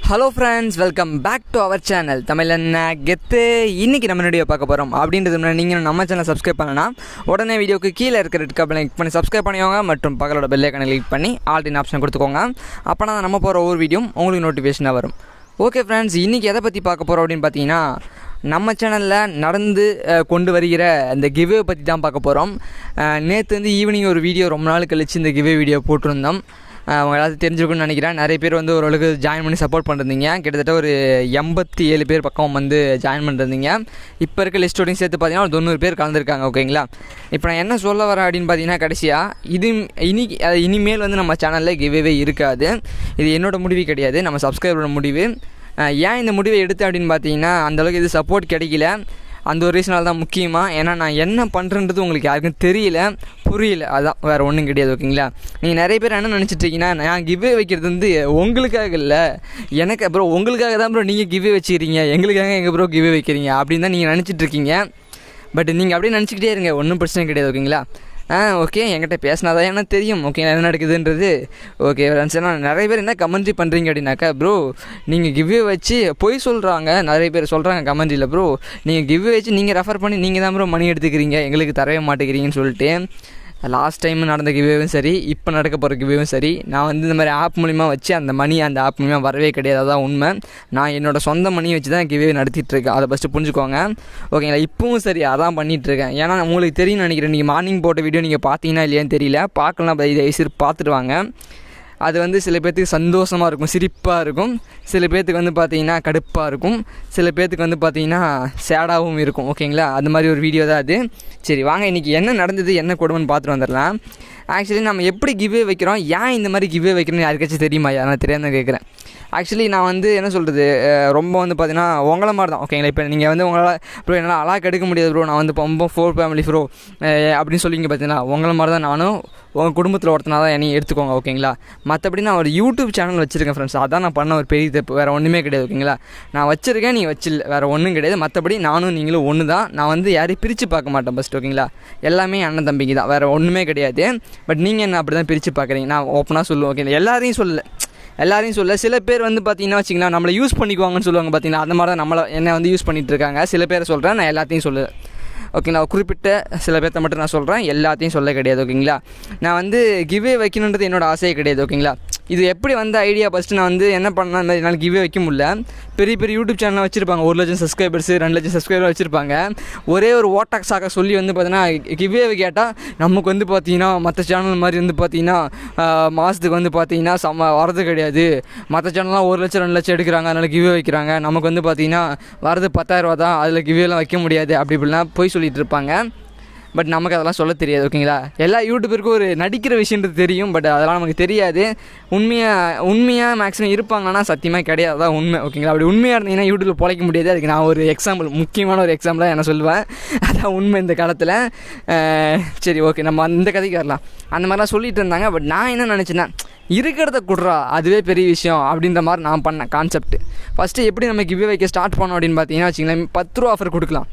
Hello friends, welcome back to our channel Tamil என்ன கெத்து. இன்றைக்கி நம்ம வீடியோ பார்க்க போகிறோம். அப்படின்றது முன்னாடி நீங்கள் நம்ம சேனல் சப்ஸ்கிரைப் பண்ணலாம். உடனே வீடியோக்கு கீழே இருக்கிற ரெட் கப்பலை கிளிக் பண்ணி சப்ஸ்கிரைப் பண்ணிக்கோங்க. மற்றும் பக்கத்தோட பெல் ஐகானை கிளிக் பண்ணி ஆல்டின் ஆப்ஷன் கொடுத்துக்கோங்க. அப்போ தான் நம்ம போகிற ஒவ்வொரு வீடியோ உங்களுக்கு நோட்டிஃபிகேஷனாக வரும். ஓகே ஃப்ரெண்ட்ஸ், இன்றைக்கி எதை பற்றி பார்க்க போகிறோம் அப்படின்னு பார்த்தீங்கன்னா, நம்ம சேனலில் நடந்து கொண்டு வருகிற இந்த கிவ்வே பற்றி தான் பார்க்க போகிறோம். நேற்று ஈவினிங் ஒரு வீடியோ ரொம்ப நாள் கழித்து இந்த கிவ்வே வீடியோ போட்டிருந்தோம். அவங்க எல்லாத்தையும் தெரிஞ்சுக்கணும்னு நினைக்கிறேன். நிறைய பேர் ஓரளவுக்கு ஜாயின் பண்ணி சப்போர்ட் பண்ணிருந்தீங்க. கிட்டத்தட்ட ஒரு 87 பேர் பக்கம் ஜாயின் பண்ணிருந்தீங்க. இப்போ இருக்க லிஸ்ட்டோடையும் சேர்த்து பார்த்தீங்கன்னா ஒரு 90 பேர் கலந்துருக்காங்க. ஓகேங்களா, இப்போ நான் என்ன சொல்ல வரேன் அப்படின்னு பார்த்தீங்கன்னா, கடைசியாக இனிமேல் நம்ம சேனலில் கிவ்வே இருக்காது. இது என்னோடய முடிவு கிடையாது, நம்ம சப்ஸ்கிரைபரோட முடிவு. ஏன் இந்த முடிவை எடுத்தேன் அப்படின்னு பார்த்தீங்கன்னா, அந்தளவுக்கு இது சப்போர்ட் கிடைக்கல. அந்த ஒரு ரீசனால் தான் முக்கியமாக. ஏன்னா நான் என்ன பண்ணுறன்றது உங்களுக்கு யாருக்கும் தெரியல, புரியல. அதான், வேறு ஒன்றும் கிடையாது. ஓகேங்களா, நீங்கள் நிறைய பேர் என்ன நினச்சிட்ருக்கீங்கன்னா, நான் கிவ்வே வைக்கிறது உங்களுக்காக இல்லை, எனக்கு அப்புறம் உங்களுக்காக தான் ப்ரோ நீங்கள் கிவ்வே வச்சுக்கிறீங்க, எங்களுக்காக எங்கள் ப்ரோ கிவ்வே வைக்கிறீங்க அப்படின்னு தான் நீங்கள் நினச்சிட்ருக்கீங்க. பட் நீங்கள் அப்படியே நினச்சிக்கிட்டே இருங்க, ஒன்றும் பிரச்சனை கிடையாது. ஓகேங்களா, ஓகே, என்கிட்ட பேசினாதான் என்ன தெரியும். ஓகே, என்ன நடக்குதுன்றது. ஓகே ஃப்ரெண்ட்ஸ், நிறைய பேர் என்ன கமெண்ட்ரி பண்ணுறீங்க அப்படின்னாக்கா, ப்ரோ நீங்கள் கிவ்வே வச்சு பொய் சொல்கிறாங்க. நிறைய பேர் சொல்கிறாங்க கமெண்ட்ரியில், ப்ரோ நீங்கள் கிவ்வே வச்சு நீங்கள் ரெஃபர் பண்ணி நீங்கள் தான் ப்ரோ மணி எடுத்துக்கிறீங்க, எங்களுக்கு தரவே மாட்டேங்கிறீங்கன்னு சொல்லிட்டு. லாஸ்ட் டைம் நடந்த கிவ்வேவும் சரி, இப்போ நடக்க போகிற கிவ்வேவும் சரி, நான் இந்த மாதிரி ஆப் மூலிமா வச்சு அந்த மணி அந்த ஆப் மூலிமா வரவே கிடையாது. அதான் உண்மை. நான் என்னோடய சொந்த மணி வச்சு தான் கிவ்வே நடத்திட்டுருக்கேன். அதை ஃபஸ்ட்டு புரிஞ்சுக்கோங்க. ஓகேங்களா, இப்பவும் சரி அதான் பண்ணிகிட்ருக்கேன். ஏன்னா உங்களுக்கு தெரியும் நினைக்கிறேன். நீங்கள் மார்னிங் போட்ட வீடியோ நீங்கள் பார்த்தீங்கன்னா இல்லையான்னு தெரியல, பார்க்கலாம், தயவுசெய்து பார்த்துட்டு வாங்க. அது சில பேர்த்துக்கு சந்தோஷமாக இருக்கும், சிரிப்பாக இருக்கும். சில பேர்த்துக்கு பார்த்தீங்கன்னா கடுப்பாக இருக்கும். சில பேர்த்துக்கு பார்த்தீங்கன்னா சேடாகவும் இருக்கும். ஓகேங்களா, அது மாதிரி ஒரு வீடியோ தான் அது. சரி வாங்க, இன்றைக்கி என்ன நடந்தது, என்ன கொடுமைன்னு பார்த்துட்டு வந்துடலாம். ஆக்சுவலி நம்ம எப்படி கிவ்வே வைக்கிறோம், ஏன் இந்த மாதிரி கிவ்வே வைக்கிறோன்னு யாருக்காச்சும் தெரியுமா? நான் தெரியாமல் கேட்குறேன். ஆக்சுவலி நான் என்ன சொல்கிறது, ரொம்ப பார்த்தீங்கன்னா உங்களை மாதிரி தான். ஓகேங்களா, இப்போ நீங்கள் உங்களால் ப்ரோ என்னால் அலாக் எடுக்க முடியாது ப்ரோ, நான் ரொம்ப 4 ஃபேமிலி ப்ரோ அப்படின்னு சொல்லிங்க. பார்த்தீங்கன்னா உங்களை மாதிரி தான் நானும், உங்கள் குடும்பத்தில் ஒருத்தனா தான் என்னையும் எடுத்துக்கோங்க. ஓகேங்களா, மற்றபடி நான் ஒரு யூடியூப் சேனல் வச்சுருக்கேன் ஃப்ரெண்ட்ஸ். அதான் நான் பண்ண ஒரு பெரிய தப்பு, வேறு ஒன்றுமே கிடையாது. ஓகேங்களா, நான் வச்சுருக்கேன், நீங்கள் வச்சில்ல, வேறு ஒன்றும் கிடையாது. மற்றபடி நானும் நீங்களும் ஒன்று தான். நான் யாரையும் பிரித்து பார்க்க மாட்டேன் ஃபஸ்ட்டு. ஓகேங்களா, எல்லாமே அண்ணன் தம்பிக்கு தான், வேறு ஒன்றுமே கிடையாது. பட் நீங்கள் என்ன அப்படி தான் பிரித்து பார்க்குறீங்க, நான் ஓப்பனாக சொல்லுவேன். ஓகே, எல்லாரையும் சொல்ல சில பேர் பார்த்தீங்கன்னா வச்சிங்களா, நம்மளை யூஸ் பண்ணிக்குவாங்கன்னு சொல்லுவாங்க. பார்த்தீங்கன்னா அந்த மாதிரி தான் என்னை யூஸ் பண்ணிகிட்டு இருக்காங்க. சில பேரை சொல்கிறேன், நான் எல்லாத்தையும் சொல்லுவேன். ஓகேங்களா, குறிப்பிட்ட சில பேர்த்த மட்டும் நான் சொல்கிறேன், எல்லாத்தையும் சொல்ல கிடையாது. ஓகேங்களா, நான் கிவ்வே வைக்கணுன்றது என்னோடய ஆசையே கிடையாது. ஓகேங்களா, இது எப்படி ஐடியா ஃபஸ்ட்டு நான் என்ன பண்ணேன், இந்த மாதிரி என்னால் கிவ்வே வைக்க முடியல. பெரிய பெரிய யூடியூப் சேனலாக வச்சுருப்பாங்க, 1 லட்சம் சப்ஸ்கிரைபர்ஸ் 2 லட்சம் சப்ஸ்கிரைபர் வச்சுருப்பாங்க. ஒரே ஒரு ஓட்டாக்ஸாக சொல்லி பார்த்தீங்கன்னா கிவ்வே கேட்டால் நமக்கு பார்த்தீங்கன்னா மற்ற சேனல் மாதிரி பார்த்தீங்கன்னா மாதத்துக்கு பார்த்தீங்கன்னா வரது கிடையாது. மற்ற சேனல்லாம் 1 லட்சம் 2 லட்சம் எடுக்கிறாங்க, அதனால் கிவ்வே வைக்கிறாங்க. நமக்கு பார்த்தீங்கன்னா வரது 10,000 ரூபா தான், அதில் கிவ்வேலாம் வைக்க முடியாது அப்படி இப்படிலாம் போய் சொல்லிகிட்டு இருப்பாங்க. பட் நமக்கு அதெல்லாம் சொல்ல தெரியாது. ஓகேங்களா, எல்லா யூடியூபருக்கும் ஒரு நடிக்கிற விஷயன்றது தெரியும், பட் அதெல்லாம் நமக்கு தெரியாது. உண்மையாக மேக்ஸிமம் இருப்பாங்கன்னா சத்தியமாக கிடையாது, தான் உண்மை. ஓகேங்களா, அப்படி உண்மையாக இருந்தீங்கன்னா யூடியூப்பில் பிழைக்க முடியாது. அதுக்கு நான் ஒரு எக்ஸாம்பிள், முக்கியமான ஒரு எக்ஸாம்பிளாக என்ன சொல்லுவேன், அதான் உண்மை இந்த காலத்தில். சரி ஓகே, நம்ம அந்த கதைக்கு வரலாம். அந்த மாதிரிலாம் சொல்லிட்டு இருந்தாங்க. பட் நான் என்ன நினச்சேன்னா, இருக்கிறத கொடுறா, அதுவே பெரிய விஷயம் அப்படின்ற மாதிரி நான் பண்ணேன் கான்செப்ட். ஃபஸ்ட்டு எப்படி நம்ம கிவ்வே வைக்க ஸ்டார்ட் பண்ணோம் அப்படின்னு பார்த்தீங்கன்னா வச்சுங்களேன், 10 ரூபா ஆஃபர் கொடுக்கலாம்,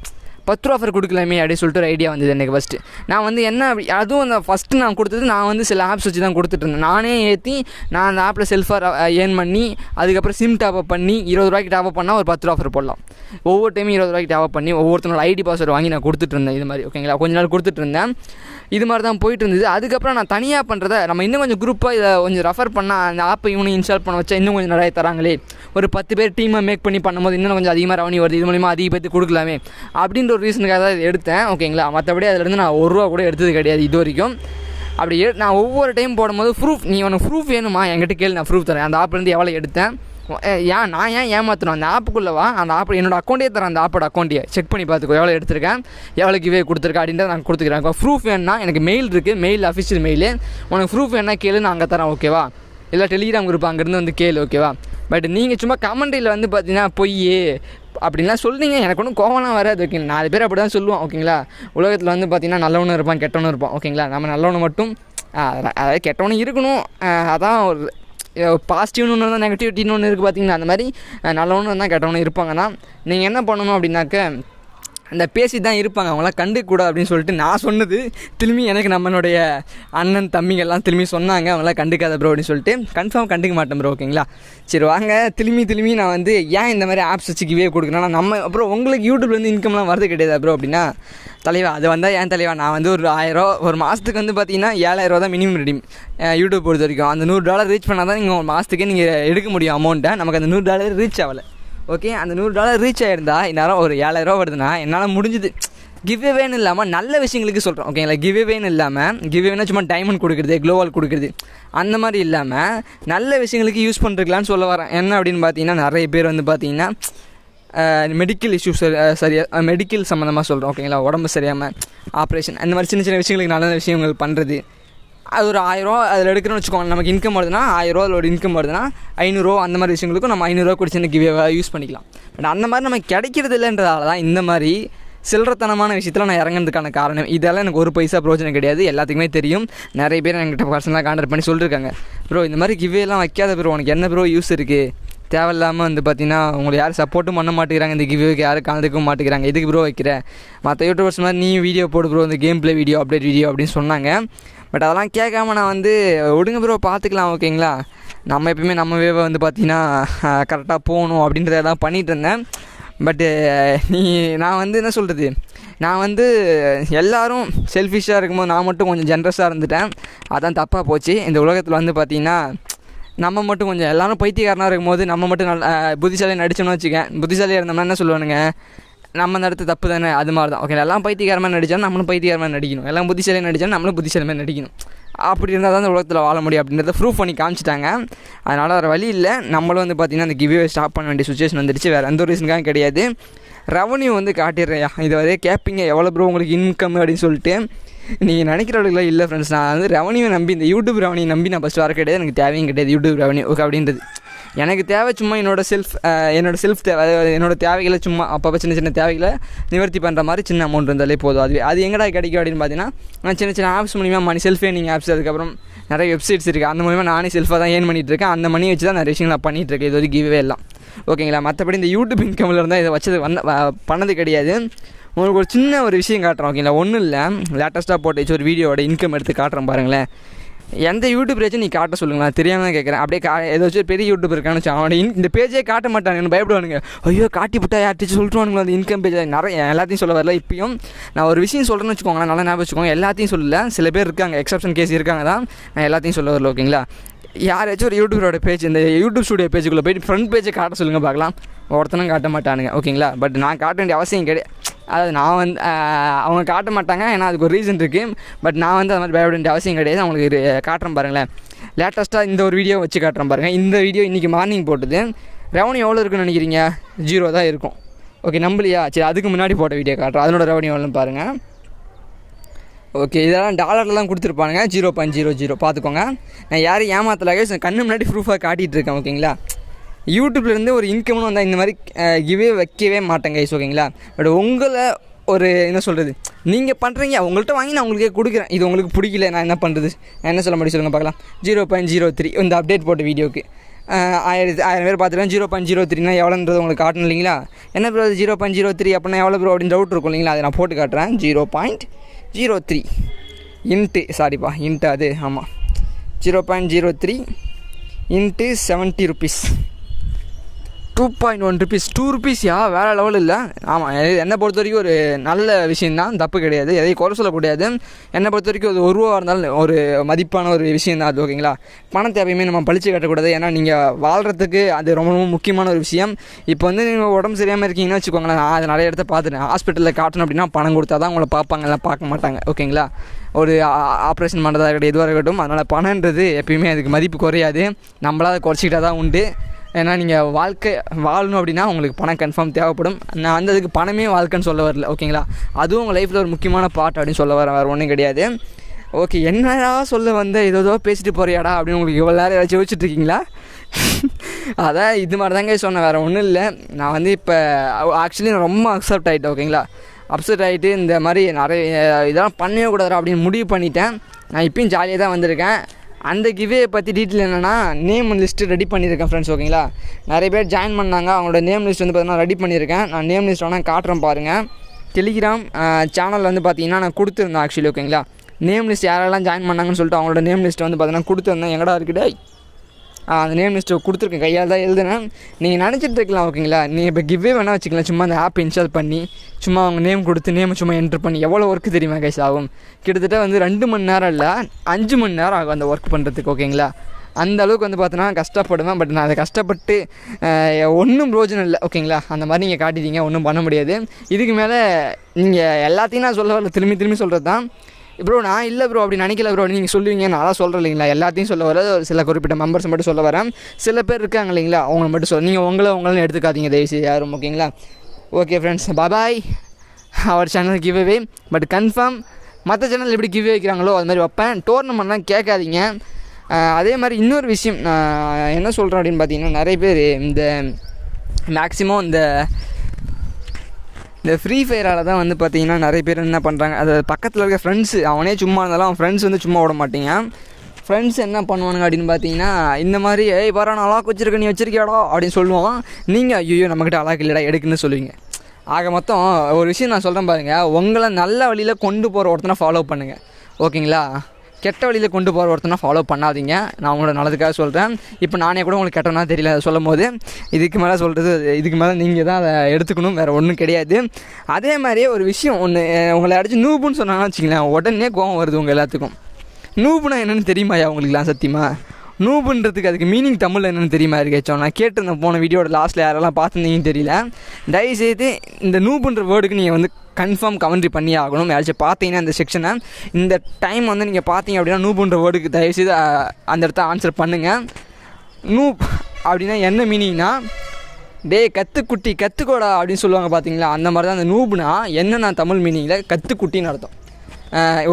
10 ரூபா ஆஃபர் கொடுக்கலாமே அப்படின்னு சொல்லிட்டு ஒரு ஐடியா வந்தது எனக்கு. ஃபஸ்ட்டு நான் என்ன அதுவும் அந்த ஃபஸ்ட்டு நான் கொடுத்தது, நான் சில ஆப்ஸ் வச்சு தான் கொடுத்துட்ருந்தேன். நானே ஏற்றி நான் அந்த ஆப்பில் செல்ஃபாக ஏர்ன் பண்ணி, அதுக்கப்புறம் சிம் டாப்அப் பண்ணி 20 ரூபாய்க்கு டாப்அப் பண்ணால் ஒரு 10 ரூபா ஆஃபர் போடலாம். ஒவ்வொரு டைமும் 20 ரூபாய்க்கு டாப்அப் பண்ணி ஒவ்வொருத்தனோட ஐடி பாஸ்வேர்டு வாங்கி நான் கொடுத்துட்ருந்தேன். இது மாதிரி ஓகேங்களா, கொஞ்ச நாள் கொடுத்துட்ருந்தேன். இது மாதிரி தான் போயிட்டு இருந்தது. அதுக்கப்புறம் நான் தனியாக பண்ணுறத நம்ம இன்னும் கொஞ்சம் குரூப்பாக இதை கொஞ்சம் ரெஃபர் பண்ணால், அந்த ஆப்பை இவனை இன்ஸ்டால் பண்ண வச்சா இன்னும் கொஞ்சம் நிறைய தராங்களே, ஒரு 10 பேர் டீமை மேக் பண்ணி பண்ணும்போது இன்னும் கொஞ்சம் அதிகமாக ரெவன்யூ வருது, இது மூலிமா அதிக பேருக்கு கொடுக்கலாமே அப்படின்ற ஒரு ரீசனுக்காக தான் எடுத்தேன். ஓகேங்களா, மற்றபடி அதிலேருந்து நான் 1 ரூபா கூட எடுத்தது கிடையாது இது வரைக்கும். அப்படி நான் ஒவ்வொரு டைம் போடும்போது ப்ரூஃப், நீ உனக்கு ப்ரூஃப் வேணுமா என்கிட்ட கேளு, நான் ப்ரூஃப் தரேன். அந்த ஆப்லேருந்து எவ்வளோ எடுத்தேன், நான் ஏன் ஏமாற்றணும், அந்த ஆப்புக்குள்ளவா, அந்த ஆப் என்னோட அக்கௌண்ட்டே தரேன், அந்த ஆப்போட அக்கௌண்ட்டே செக் பண்ணி பார்த்துக்கோ, எவ்வளோ எடுத்திருக்கேன், எவ்வளோ கிவ்வே கொடுத்துருக்கேன் அப்படின்றத நான் கொடுத்துக்கிறேன். இப்போ ப்ரூஃப் வேணுன்னா எனக்கு மெயில் இருக்குது, மெயில் அஃபிஷியல் மெயிலு, உனக்கு ப்ரூஃப் வேணா கேளு, நான் அங்கே தரேன். ஓகேவா, இல்லை டெலிகிராம் குரூப் அங்கேருந்து கேளு. ஓகேவா, பட் நீங்கள் சும்மா கமெண்ட்ரியில் பார்த்தீங்கன்னா பொய் அப்படின்லாம் சொல்கிறீங்க, எனக்கு ஒன்றும் கோவம்லாம் வராது. ஓகேங்களா, 4 பேர் அப்படி தான் சொல்லுவோம். ஓகேங்களா, உலகத்தில் பார்த்தீங்கன்னா நல்லவனும் இருப்பான், கெட்டவனும் இருப்பான். ஓகேங்களா, நம்ம நல்லவனை மட்டும், அதாவது கெட்டவனும் இருக்கணும். அதான் ஒரு பாசிட்டிவ்னு ஒன்று தான், நெகட்டிவிட்டின்னு ஒன்று இருக்குது. பார்த்தீங்கன்னா அந்த மாதிரி நல்லவனும் தான் கெட்டவனும் இருப்பாங்க தான். நீங்கள் என்ன பண்ணணும் அப்படின்னாக்க, அந்த பேசி தான் இருப்பாங்க, அவங்களாம் கண்டுக்கூடாது அப்படின்னு சொல்லிட்டு நான் சொன்னது திரும்பி எனக்கு நம்மளுடைய அண்ணன் தம்பிங்கெல்லாம் திரும்பி சொன்னாங்க, அவங்களாம் கண்டுக்காத ப்ரோ அப்படின்னு சொல்லிட்டு. கன்ஃபார்ம் கண்டுக்க மாட்டேன் ப்ரோ, ஓகேங்களா. சரி வாங்க, திரும்பி நான் வந்து ஏன் இந்த மாதிரி ஆப்ஸ் வச்சு கிவே கொடுக்குறேன்னா, நம்ம அப்புறம் உங்களுக்கு யூடியூப்லேருந்து இன்கம்லாம் வரது கிடையாது ப்ரோ அப்படின்னா, தலைவா அது வந்தால் ஏன் தலைவா நான் வந்து ஒரு 1000 ஒரு மாதத்துக்கு வந்து பார்த்தீங்கன்னா 7000 தான் மினிமம் ரெடீம் யூடியூப் பொறுத்த வரைக்கும். அந்த $100 ரீச் பண்ணால் தான் நீங்கள் ஒரு மாதத்துக்கே நீங்கள் எடுக்க முடியும் அமௌண்ட்டை. நமக்கு அந்த $100 ரீச் ஆகலை. ஓகே, அந்த $100 ரீச் ஆகிருந்தா இந்நேரம் ஒரு 7000 வருதுன்னா என்னால் முடிஞ்சுது. கிவ்வேன்னு இல்லாமல் நல்ல விஷயங்களுக்கு சொல்கிறோம், ஓகேங்களா. கிவ்வேன்னு இல்லாமல், கிவ்வேனா சும்மா டைமண்ட் கொடுக்குறது, க்ளோவால் கொடுக்குறது அந்த மாதிரி இல்லாமல் நல்ல விஷயங்களுக்கு யூஸ் பண்ணுறதுக்கலான்னு சொல்ல வரேன். என்ன அப்படின்னு பார்த்தீங்கன்னா, நிறைய பேர் வந்து பார்த்தீங்கன்னா மெடிக்கல் இஷ்யூஸ் சரியாக மெடிக்கல் சம்மந்தமாக சொல்கிறோம், ஓகேங்களா. உடம்பு சரியாமல் ஆப்ரேஷன் அந்த மாதிரி சின்ன விஷயங்களுக்கு நல்ல விஷயங்கள் பண்ணுறது. அது ஒரு 1000 அதில் எடுக்கிறோன்னு வச்சுக்கோங்க, நமக்கு இன்கம் வருதுன்னா 1000 அதில் ஒரு இன்கம் வருதுன்னா 500 அந்த மாதிரி விஷயங்களுக்கும் நம்ம 500 கூட சின்ன கிவேவாக யூஸ் பண்ணிக்கலாம். பட் அந்த மாதிரி நமக்கு கிடைக்கிறது இல்லைன்றதால தான் இந்த மாதிரி சில்லறத்தனமான விஷயத்தில் நான் இறங்குறதுக்கான காரணம். இதெல்லாம் எனக்கு ஒரு பைசா பிரோஜனம் கிடையாது, எல்லாத்துக்குமே தெரியும். நிறைய பேர் என்கிட்ட பர்சனலாக கான்டாக்ட் பண்ணி சொல்லியிருக்காங்க, ப்ரோ இந்த மாதிரி கிவேலாம் வைக்காத ப்ரோ, உனக்கு என்ன ப்ரோ யூஸ் இருக்குது, தேவையில்லாமல் வந்து பார்த்தீங்கன்னா உங்களை யாரும் சப்போர்ட்டும் பண்ண மாட்டேங்கிறாங்க, இந்த கிவேக்கு யாரும் கலந்துக்கவும் மாட்டேங்கிறாங்க, எதுக்கு ப்ரோ வைக்கிற, மற்ற யூடியூபர்ஸ் மாதிரி நீ வீடியோ போடு ப்ரோ, இந்த game play video update video அப்படின்னு சொன்னாங்க. பட் அதெல்லாம் கேட்காம நான் வந்து விடுங்க ப்ரோ பார்த்துக்கலாம், ஓகேங்களா. நம்ம எப்பயுமே நம்ம வேவை வந்து பார்த்திங்கன்னா கரெக்டாக போகணும் அப்படின்றதெல்லாம் பண்ணிகிட்டு இருந்தேன். பட்டு நான் வந்து என்ன சொல்கிறது, நான் வந்து எல்லோரும் செல்ஃபிஷாக இருக்கும்போது நான் மட்டும் கொஞ்சம் ஜென்ரஸாக இருந்துட்டேன். அதான் தப்பாக போச்சு. இந்த உலகத்தில் வந்து பார்த்திங்கன்னா நம்ம மட்டும் கொஞ்சம் எல்லோரும் பைத்தியக்காரனாக இருக்கும்போது நம்ம மட்டும் நல்ல புத்திசாலியாக நடிச்சோன்னு வச்சுக்கேன். புத்திசாலியாக இருந்தோம்னா என்ன சொல்லுவானுங்க, நம்ம நடத்த தப்பு தானே, அது மாதிரி தான். ஓகே, எல்லாம் பைத்தியக்காரமாக நடித்தாலும் நம்மளும் பைத்தியக்காரமாக நடிக்கணும், எல்லாம் புத்திசாலியாக நடித்தாலும் நம்மளும் புத்திசாலியாக நடிக்கணும். அப்படி இருந்தால் தான் இந்த உலகத்தில் வாழ முடியும் அப்படின்றத ப்ரூஃப் பண்ணி காமிச்சிட்டாங்க. அதனால் வேறு வழி இல்லை, நம்மளும் வந்து பார்த்திங்கன்னா அந்த கிவ்வே ஸ்டாப் பண்ண வேண்டிய சுச்சுவேஷன் வந்துடுச்சு. வேறு எந்த ஒரு ரீசனுக்காக கிடையாது. ரெவன்யூ வந்து காட்டிடுறேயா, இது வரையே கேட்பீங்க எவ்வளோ ப்ரோ உங்களுக்கு இன்கம் அப்படின்னு சொல்லிட்டு. நீங்கள் நினைக்கிறவர்களுக்குலாம் இல்லை ஃப்ரெண்ட்ஸ், நான் வந்து ரெவன்யூ நம்பி, இந்த யூடியூப் ரெவன்யூ நம்பி நான் ஃபஸ்ட்டு வர கிடையாது. எனக்கு தேவையும் கிடையாது யூடியூப் ரெவன்யூ அப்படின்றது. எனக்கு தேவை சும்மா என்னோடய செல்ஃப் தேவை, என்னோடய தேவைகளை சும்மா அப்பப்போ சின்ன தேவைகளை நிவர்த்தி பண்ணுற மாதிரி சின்ன அமௌண்ட் இருந்தாலே போதும். அது எங்கடா கிடைக்கும் அப்படின்னு பார்த்தீங்கன்னா, நான் சின்ன ஆப்ஸ் மூலிமா செல்ஃப் ஏர்னிங் ஆப்ஸ், அதுக்கப்புறம் நிறைய வெப்சைட்ஸ் இருக்குது, அந்த மூலிமா நானே செல்ஃபாக தான் ஏர்ன் பண்ணிகிட்ருக்கேன். அந்த மணி வச்சு தான் நிறைய விஷயங்கள் நான் பண்ணிகிட்ருக்கேன். இது வரைக்கும் கிவ்வே எல்லாம் ஓகேங்களா. மற்றபடி இந்த யூடியூப் இன்கமில் இருந்தால் இதை வச்சது பண்ணது கிடையாது. உங்களுக்கு ஒரு சின்ன ஒரு விஷயம் காட்டுறோம், ஓகேங்களா. ஒன்றும் இல்லை, லேட்டஸ்ட்டாக போட்டு ஒரு வீடியோட இன்கம் எடுத்து காட்டுறேன் பாருங்களேன். எந்த யூடியூபரேச்சும் நீ காட்ட சொல்லுங்களா, தெரியாமல் தான் கேட்குறேன். அப்படியே ஏதாச்சும் பெரிய யூடியூப் இருக்கான்னு வச்சு அவனை இந்த பேஜே காட்ட மாட்டானுங்க, பயப்படுவானுங்க. ஐயோ காட்டி விட்டா யார்ட்டிச்சு சொல்லிட்டுவானுங்களா அந்த இன்கம் பேஜ். நிறைய எல்லாத்தையும் சொல்ல வரல. இப்பயும் நான் ஒரு விஷயம் சொல்கிறேன்னு வச்சுக்கோங்களேன், நல்லா ஞாபகம் வச்சுக்கோங்க. எல்லாத்தையும் சொல்லலை, சில பேர் இருக்காங்க, எக்ஸப்ஷன் கேஸ் இருக்காங்க தான். நான் எல்லாத்தையும் சொல்ல வரல, ஓகேங்களா. யாராச்சும் ஒரு யூடியூபரோட பேஜ், இந்த யூடியூப் ஸ்டுடியோ பேஜுக்குள்ளே போய்ட்டு ஃப்ரண்ட் பேஜை காட்ட சொல்லுங்கள் பார்க்கலாம். ஒருத்தனும் காட்ட மாட்டானுங்க, ஓகேங்களா. பட் நான் காட்ட வேண்டிய அவசியம் கிடையாது. அதாவது நான் வந்து அவங்க காட்ட மாட்டாங்க, ஏன்னா அதுக்கு ஒரு ரீசன் இருக்குது. பட் நான் வந்து அது மாதிரி பயப்பட வேண்டிய அவசியம் கிடையாது. அவங்களுக்கு காட்டுறேன் பாருங்களேன். லேட்டஸ்ட்டாக இந்த ஒரு வீடியோ வச்சு காட்டுறேன் பாருங்கள். இந்த வீடியோ இன்றைக்கி மார்னிங் போட்டது. ரெவன்யூ எவ்வளோ இருக்குன்னு நினைக்கிறீங்க? 0 தான் இருக்கும். ஓகே, நம்பலையா? சரி, அதுக்கு முன்னாடி போட்ட வீடியோ காட்டுறேன், அதனோட ரெவன்யூ எவ்வளோன்னு பாருங்கள். ஓகே, இதெல்லாம் டாலர்லாம் கொடுத்துருப்பானுங்க. 0.00 பார்த்துக்கோங்க. நான் யாரும் ஏமாத்தலாக கண்ணு முன்னாடி ப்ரூஃபாக காட்டிகிட்டு இருக்கேன், ஓகேங்களா. யூடியூப்லேருந்து ஒரு இன்கம்னு வந்தால் இந்த மாதிரி கிவே வைக்கவே மாட்டேங்க கைஸ், ஓகேங்களா. பட் உங்களை ஒரு என்ன சொல்கிறது, நீங்கள் பண்ணுறீங்க, உங்கள்கிட்ட வாங்கி நான் உங்களுக்கே கொடுக்குறேன். இது உங்களுக்கு பிடிக்கல, நான் என்ன பண்ணுறது, நான் என்ன சொல்ல முடியும் சொல்லுங்கள் பார்க்கலாம். 0.03 இந்த அப்டேட் போட்ட வீடியோக்கு 1000 பேர் பார்த்துருவேன். 0.03னா எவ்வளோன்றது உங்களுக்கு காட்டணும் இல்லைங்களா. என்ன ப்ரோ 0.03 அப்படின்னா எவ்வளோ ப்ரோ அப்படின்னு டவுட் இருக்கும் இல்லைங்களா. அதை நான் போட்டு காட்டுறேன். 0.03 இன்ட்டு அது ஆமாம் 0.03 இன்ட்டு 70 rupees 2.1 rupees 2 rupees வேறு லெவல் இல்லை. ஆமாம், என்னை பொறுத்த வரைக்கும் ஒரு நல்ல விஷயந்தான், தப்பு கிடையாது, எதையும் குறை சொல்லக்கூடாது. என்னை பொறுத்த வரைக்கும் அது ₹1 இருந்தாலும் ஒரு மதிப்பான ஒரு விஷயம் தான் அது, ஓகேங்களா. பணத்தை எப்பயுமே நம்ம பழிச்சு கட்டக்கூடாது, ஏன்னா நீங்கள் வாழ்கிறதுக்கு அது ரொம்ப ரொம்ப முக்கியமான ஒரு விஷயம். இப்போ வந்து நீங்கள் உடம்பு சரியாமல் இருக்கீங்கன்னு வச்சுக்கோங்களேன், நான் அது நிறைய இடத்த பார்த்துட்டேன். ஹாஸ்பிட்டலில் காட்டணும் அப்படின்னா பணம் கொடுத்தா தான் உங்களை பார்ப்பாங்க, எல்லாம் பார்க்க மாட்டாங்க, ஓகேங்களா. ஒரு ஆப்ரேஷன் பண்ணுறதா இருக்கட்டும், எதுவாக இருக்கட்டும். அதனால் பணன்றது எப்பயுமே அதுக்கு மதிப்பு குறையாது, நம்மளால் அதை குறைச்சிக்கிட்டா தான் உண்டு. ஏன்னா நீங்கள் வாழ்க்கை வாழணும் அப்படின்னா உங்களுக்கு பணம் கன்ஃபார்ம் தேவைப்படும். நான் வந்து அதுக்கு பணமே வாழ்க்கைன்னு சொல்ல வரல, ஓகேங்களா. அதுவும் உங்கள் லைஃப்பில் ஒரு முக்கியமான பார்ட் அப்படின்னு சொல்ல வேறு ஒன்றும் கிடையாது. ஓகே, என்னடா சொல்ல வந்த ஏதோ பேசிட்டு போறியாடா அப்படின்னு உங்களுக்கு இவ்வளோ நேரம் ஏதாச்சும் யோசிச்சுட்டு இருக்கீங்களா? அதான் இது மாதிரி தாங்க சொன்னேன், வேறு ஒன்றும் இல்லை. நான் வந்து இப்போ ஆக்சுவலி ரொம்ப அக்செப்ட் ஆகிட்டேன், ஓகேங்களா. அப்செட் ஆகிட்டு இந்த மாதிரி நிறைய இதெல்லாம் பண்ணவே கூடாது அப்படின்னு முடிவு பண்ணிட்டேன். நான் இப்பயும் ஜாலியாக தான் வந்திருக்கேன். அந்த கிவே பற்றி டீட்டெயில் என்னென்னா, நேம் லிஸ்ட்டு ரெடி பண்ணியிருக்கேன் ஃப்ரெண்ட்ஸ், ஓகேங்களா. நிறைய பேர் ஜாயின் பண்ணாங்க, அவங்களோட நேம் லிஸ்ட் வந்து பார்த்தீங்கன்னா ரெடி பண்ணியிருக்கேன். நான் நேம் லிஸ்ட் வேணால் காட்டுறேன் பாருங்கள். டெலிகிராம் சேனல் வந்து பார்த்தீங்கன்னா நான் கொடுத்துருந்தேன் ஆக்சுவலி. ஓகேங்களா, நேம் லிஸ்ட் யாரெல்லாம் ஜாயின் பண்ணாங்கன்னு சொல்லிட்டு அவங்களோட நேம் லிஸ்ட்டை வந்து பார்த்தீங்கன்னா கொடுத்துருந்தேன். எங்கடா இருக்குடா அந்த நேம் லிஸ்ட்டை கொடுத்துருக்கேன், கையால் தான் எழுதுனேன். நீங்கள் நினச்சிட்டு இருக்கலாம். ஓகேங்களா, நீங்கள் இப்போ கிவ்வே வேணால் வச்சுக்கலாம். சும்மா அந்த ஆப் இன்ஸ்டால் பண்ணி சும்மா அவங்க நேம் கொடுத்து நேம் சும்மா என்ட்ரு பண்ணி எவ்வளோ ஒர்க்கு தெரியுமா கைஸ் ஆகும். கிட்டத்தட்ட வந்து 2 மணி நேரம் இல்லை 5 மணி நேரம் ஆகும் அந்த ஒர்க் பண்ணுறதுக்கு. ஓகேங்களா, அந்த அளவுக்கு வந்து பார்த்தோன்னா கஷ்டப்படுவேன். பட் நான் அதை கஷ்டப்பட்டு ஒன்றும் பிரோஜனம் இல்லை. ஓகேங்களா, அந்த மாதிரி நீங்கள் காட்டிட்டீங்க, ஒன்றும் பண்ண முடியாது. இதுக்கு மேலே நீங்கள் எல்லாத்தையும் நான் சொல்ல வரல, திரும்பி சொல்கிறது தான். ப்ரோ நான் இல்லை ப்ரோ அப்படி நினைக்கல ப்ரோ, நீங்கள் சொல்லுவீங்க, நான் சொல்கிறேன் இல்லைங்களா. எல்லாத்தையும் சொல்ல வர சில குறிப்பிட்ட மெம்பர்ஸ் மட்டும் சொல்ல வரேன். சில பேர் இருக்காங்க இல்லைங்களா, அவங்கள மட்டும் சொல்ல. நீங்கள் உங்களை எடுத்துக்காதீங்க தயவுசெய்து யாரும். ஓகேங்களா, okay friends, bye. Our channel give away, but confirm மற்ற சேனல் எப்படி கிவ் வைக்கிறாங்களோ அது மாதிரி வைப்பேன். டோர்னமெண்ட்லாம் கேட்காதீங்க. அதே மாதிரி இன்னொரு விஷயம் நான் என்ன சொல்கிறேன் அப்படின்னு பார்த்தீங்கன்னா, நிறைய பேர் இந்த மேக்ஸிமம் இந்த ஃப்ரீ ஃபயரால் தான் வந்து பார்த்தீங்கன்னா நிறைய பேர் என்ன பண்ணுறாங்க, அது பக்கத்தில் இருக்க ஃப்ரெண்ட்ஸு அவனே சும்மா இருந்தாலும் அவன் ஃப்ரெண்ட்ஸ் வந்து சும்மா விட மாட்டீங்க. ஃப்ரெண்ட்ஸ் என்ன பண்ணுவானுங்க அப்படின்னு பார்த்தீங்கன்னா, இந்த மாதிரி பாரா நான் அலாக் வச்சுருக்க நீ வச்சிருக்கியாடா அப்படின்னு சொல்லுவான். நீங்கள் ஐயோ நம்மக்கிட்ட அலாக் இல்லைடா எடுக்குன்னு சொல்லுவீங்க. ஆக மொத்தம் ஒரு விஷயம் நான் சொல்கிறேன் பாருங்கள், உங்களை நல்ல வழியில் கொண்டு போகிற ஒருத்தனை ஃபாலோ பண்ணுங்கள். ஓகேங்களா, கெட்ட வழியில் கொண்டு போகிற ஒருத்தனை ஃபாலோ பண்ணாதீங்க. நான் உங்களோட நல்லதுக்காக சொல்கிறேன். இப்போ நானே கூட உங்களுக்கு கெட்டனா தெரியல அதை சொல்லும் போது, இதுக்கு மேலே நீங்கள் தான் அதை எடுத்துக்கணும், வேறு ஒன்றும் கிடையாது. அதே மாதிரியே ஒரு விஷயம் ஒன்று, உங்களை அடிச்சு நூபுன்னு சொன்னாங்கன்னு வச்சுங்களேன், உடனே கோவம் வருது உங்கள் எல்லாத்துக்கும். நூபுனா என்னென்னு தெரியுமாயா உங்களுக்குலாம்? சத்தியமாக நூபுன்றதுக்கு அதுக்கு மீனிங் தமிழில் என்னென்னு தெரியுமா இருக்கேச்சோம். நான் கேட்டிருந்தேன் போன வீடியோட லாஸ்ட்டில் யாரெல்லாம் பார்த்துருந்தீங்கன்னு தெரியல. தயவுசெய்து இந்த நூபுன்ற வேர்டுக்கு நீங்கள் வந்து கன்ஃபார்ம் கமெண்ட்ரி பண்ணி ஆகணும். யாராச்சும் பார்த்தீங்கன்னா இந்த செக்ஷனை இந்த டைம் வந்து நீங்கள் பார்த்தீங்க அப்படின்னா நூபுன்ற வேர்டுக்கு தயவுசெய்து அந்த இடத்த ஆன்சர் பண்ணுங்கள். நூப் அப்படின்னா என்ன மீனிங்னா, கற்றுக்குட்டி கற்றுக்கோடா அப்படின்னு சொல்லுவாங்க பார்த்தீங்களா, அந்த மாதிரி தான் அந்த நூப்னா என்னென்னா தமிழ் மீனிங்கில் கற்றுக்குட்டின்னு அர்த்தம்.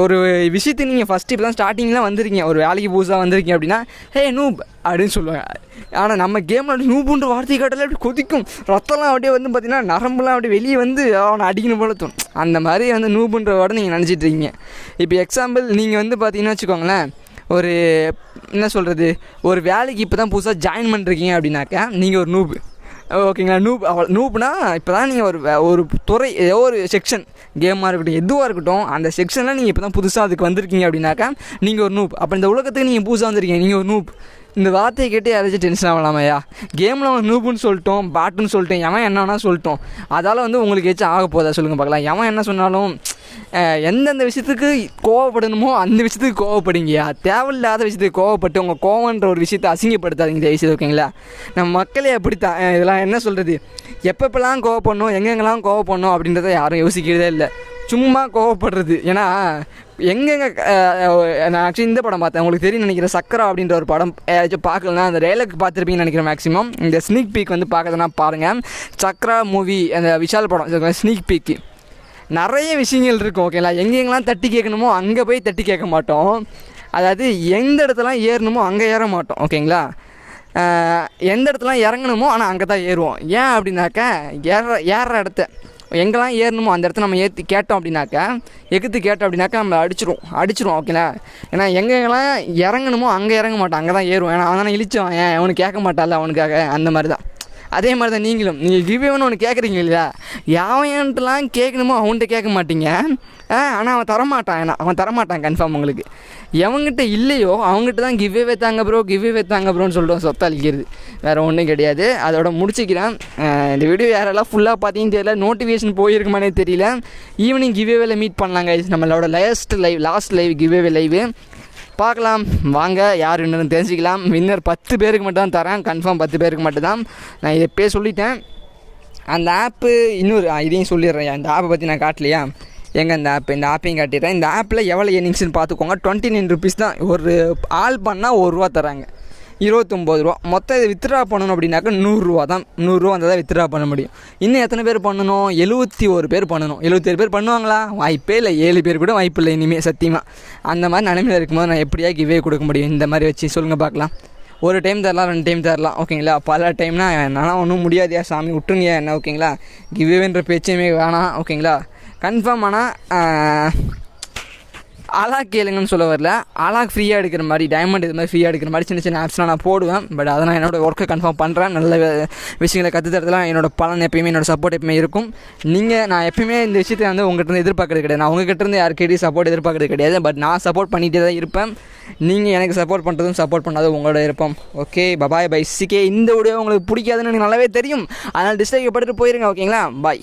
ஒரு விஷயத்தை நீங்கள் ஃபஸ்ட்டு இப்போ தான் ஸ்டார்டிங்லாம் வந்துருக்கீங்க, ஒரு வேலைக்கு புதுசாக வந்திருக்கீங்க அப்படின்னா ஹே நூப் அப்படின்னு சொல்லுவாங்க. ஆனால் நம்ம கேமில் அப்படி நூபுன்ற வார்த்தை கேட்டாலே அப்படி கொதிக்கும், ரத்தம்லாம் அப்படியே வந்து பார்த்திங்கன்னா நரம்புலாம் அப்படியே வெளியே வந்து அவனை அடிக்கணும் போல தோணும். அந்த மாதிரி வந்து நூபுன்ற வார்த்தை நீங்கள் நினச்சிட்ருக்கீங்க. இப்போ எக்ஸாம்பிள் நீங்கள் வந்து பார்த்தீங்கன்னா வச்சுக்கோங்களேன், ஒரு என்ன சொல்கிறது, ஒரு வேலைக்கு இப்போ தான் புதுசாக ஜாயின் பண்ணுறீங்க அப்படின்னாக்கா நீங்கள் ஒரு நூபு. ஓகேங்களா, நூப்னா இப்போ தான் நீங்கள் ஒரு துறை ஏதோ ஒரு செக்ஷன் கேமாக இருக்கட்டும் எதுவாக இருக்கட்டும், அந்த செக்ஷனில் நீங்கள் இப்போ தான் புதுசாக அதுக்கு வந்திருக்கீங்க அப்படின்னாக்கா நீங்கள் ஒரு நூப். அப்போ இந்த உலகத்துக்கு நீங்கள் புதுசாக வந்திருக்கீங்க, நீங்கள் ஒரு நூப். இந்த வார்த்தையை கேட்டு யாராச்சும் டென்ஷன் ஆகலாமையா? கேமில் அவன் நூப்புன்னு சொல்லிட்டோம், பாட்டுன்னு சொல்லிட்டோம், எவன் என்னன்னா சொல்லிட்டோம், அதால் வந்து உங்களுக்கு ஏதாச்சும் ஆக போதா சொல்லுங்கள் பார்க்கலாம். எவன் என்ன சொன்னாலும் எந்தெந்த விஷயத்துக்கு கோவப்படணுமோ அந்த விஷயத்துக்கு கோவப்படுங்கயா. தேவையில்லாத விஷயத்துக்கு கோவப்பட்டு உங்கள் கோவன்ற ஒரு விஷயத்தை அசிங்கப்படுத்தாதீங்க தயவுசெய்து. ஓகேங்களா, நம்ம மக்களே அப்படித்தான். இதெல்லாம் என்ன சொல்கிறது, எப்பப்பெல்லாம் கோவப்படணும் எங்கெங்கெல்லாம் கோவப்படணும் அப்படின்றத யாரும் யோசிக்கிறதே இல்லை, சும்மா கோவப்படுறது. ஏன்னா எங்கெங்கே நான் ஆக்சுவலி இந்த படம் பார்த்தேன், உங்களுக்கு தெரியும் நினைக்கிறேன், சக்கரா அப்படின்ற ஒரு படம் ஏதாச்சும் பார்க்கலன்னா அந்த ரேலுக்கு பார்த்துருப்பீங்கன்னு நினைக்கிறேன். மேக்ஸிமம் இந்த ஸ்னீக் பீக் வந்து பார்க்கறதுனா பாருங்கள், சக்கரா மூவி அந்த விஷால் படம் ஸ்னீக் பீக்கு நிறைய விஷயங்கள் இருக்கும். ஓகேங்களா, எங்கெங்கெல்லாம் தட்டி கேட்கணுமோ அங்கே போய் தட்டி கேட்க மாட்டோம், அதாவது எந்த இடத்துலாம் ஏறணுமோ அங்கே ஏற மாட்டோம். ஓகேங்களா, எந்த இடத்துலாம் இறங்கணுமோ ஆனால் அங்கே தான் ஏறுவோம். ஏன் அப்படின்னாக்கா ஏறுற இடத்த எங்கெல்லாம் ஏறணுமோ அந்த இடத்த நம்ம ஏற்றி கேட்டோம் அப்படின்னாக்கா கேட்டோம் அப்படின்னாக்கா நம்ம அடிச்சிரும். ஓகேங்களா, ஏன்னா எங்கெங்கெல்லாம் இறங்கணுமோ அங்கே இறங்க மாட்டோம், அங்கே தான் ஏறுவோம். ஏன்னா அவன் தானே இழிச்சோம், அவனுக்கு கேட்க மாட்டான்ல அவனுக்காக. அந்த மாதிரி தான். அதே மாதிரி தான் நீங்களும் நீங்கள் கிவ்வேன்னு ஒன்று கேட்குறீங்க இல்லையா, யாவன்ட்டுலாம் கேட்கணுமோ அவன்கிட்ட கேட்க மாட்டீங்க. ஆனால் அவன் தரமாட்டான் கன்ஃபார்ம். உங்களுக்கு எவங்கிட்ட இல்லையோ அவங்ககிட்ட தான் கிவ்வே வைத்தாங்க ப்ரோன்னு சொல்லிட்டு சொத்தை அழிக்கிறது, வேறு ஒன்றும் கிடையாது. அதோட முடிச்சுக்கிறேன். இந்த வீடியோ யாரெல்லாம் ஃபுல்லாக பார்த்தீங்கன்னு தெரியல, நோட்டிஃபிகேஷன் போயிருக்குமானே தெரியல. ஈவினிங் கிவ்வேல மீட் பண்ணலாங்க, நம்மளோட லாஸ்ட் லைவ் கிவ்வே லைவு பார்க்கலாம் வாங்க, யார் வின்னர்னு தெரிஞ்சிக்கலாம். வின்னர் 10 பேருக்கு மட்டும் தான் தரேன், கன்ஃபார்ம் 10 பேருக்கு மட்டும் தான். நான் இதை எப்போயே சொல்லிட்டேன். அந்த ஆப்பு இன்னொரு இதையும் சொல்லிடுறேன், இந்த ஆப்பை பற்றி நான் காட்டலையா, இந்த ஆப்பையும் காட்டிடுறேன். இந்த ஆப்பில் எவ்வளோ ஏர்னிங்ஸ்னு பார்த்துக்கோங்க. 29 ருபீஸ் தான். ஒரு ஆள் பண்ணால் 1 ரூபா தராங்க, 29 ரூபா. மொத்தம் இதை வித்ட்ரா பண்ணணும் அப்படின்னாக்கா 100 ரூபா தான். 100 ரூபா வந்தால் தான் வித்ட்ரா பண்ண முடியும். இன்னும் எத்தனை பேர் பண்ணணும்? 71 பேர் பண்ணணும். 77 பேர் பண்ணுவாங்களா? வாய்ப்பே இல்லை. 7 பேர் கூட வாய்ப்பு இல்லை இனிமேல், சத்தியமாக. அந்த மாதிரி நிலைமையில் இருக்கும்போது நான் எப்படியா கிவ்வே கொடுக்க முடியும்? இந்த மாதிரி வச்சு சொல்லுங்கள் பார்க்கலாம். ஒரு டைம் தரலாம், 2 டைம் தரலாம். ஓகேங்களா, பல டைம்னா என்னால் ஒன்றும் முடியாதியா சாமி, விட்டுருங்க என்ன. ஓகேங்களா, கிவ்வேன்ற பேச்சுமே வேணாம். ஓகேங்களா, கன்ஃபார்ம். ஆனால் அலாக் கேளுங்கன்னு சொல்ல வரல, அலாக் ஃப்ரீயாக எடுக்கிற மாதிரி, டைமண்ட் இது மாதிரி ஃப்ரீயாக எடுக்கிற மாதிரி சின்ன சின்ன ஆப்ஸ்லாம் நான் போடுவேன். பட் அதை நான் என்னோடய ஒர்க்கை கன்ஃபார்ம் பண்ணுறேன். நல்ல விஷயங்களை கற்றுத்தரதுலாம் என்னோடய பலன் எப்பயுமே, என்னோடய சப்போர்ட் எப்பயுமே இருக்கும். நான் எப்பயுமே இந்த விஷயத்தை வந்து உங்கள்கிட்ட எதிர்பார்க்கறது கிடையாது. நான் உங்கள்கிட்ட இருந்து யாருக்கிட்டையும் சப்போர்ட் எதிர்பார்க்கறது கிடையாது. பட் நான் சப்போர்ட் பண்ணிகிட்டே தான் இருப்பேன். நீங்கள் எனக்கு சப்போர்ட் பண்ணுறதும் சப்போர்ட் பண்ணாதும் உங்களோட இருப்போம். ஓகே, பபாய் பை. சிகே. இந்த வீடியோ உங்களுக்கு பிடிக்காதுன்னு எனக்கு நல்லாவே தெரியும். அதனால் டிஸ்லைக் படுத்துட்டு போயிருங்க. ஓகேங்களா, பாய்.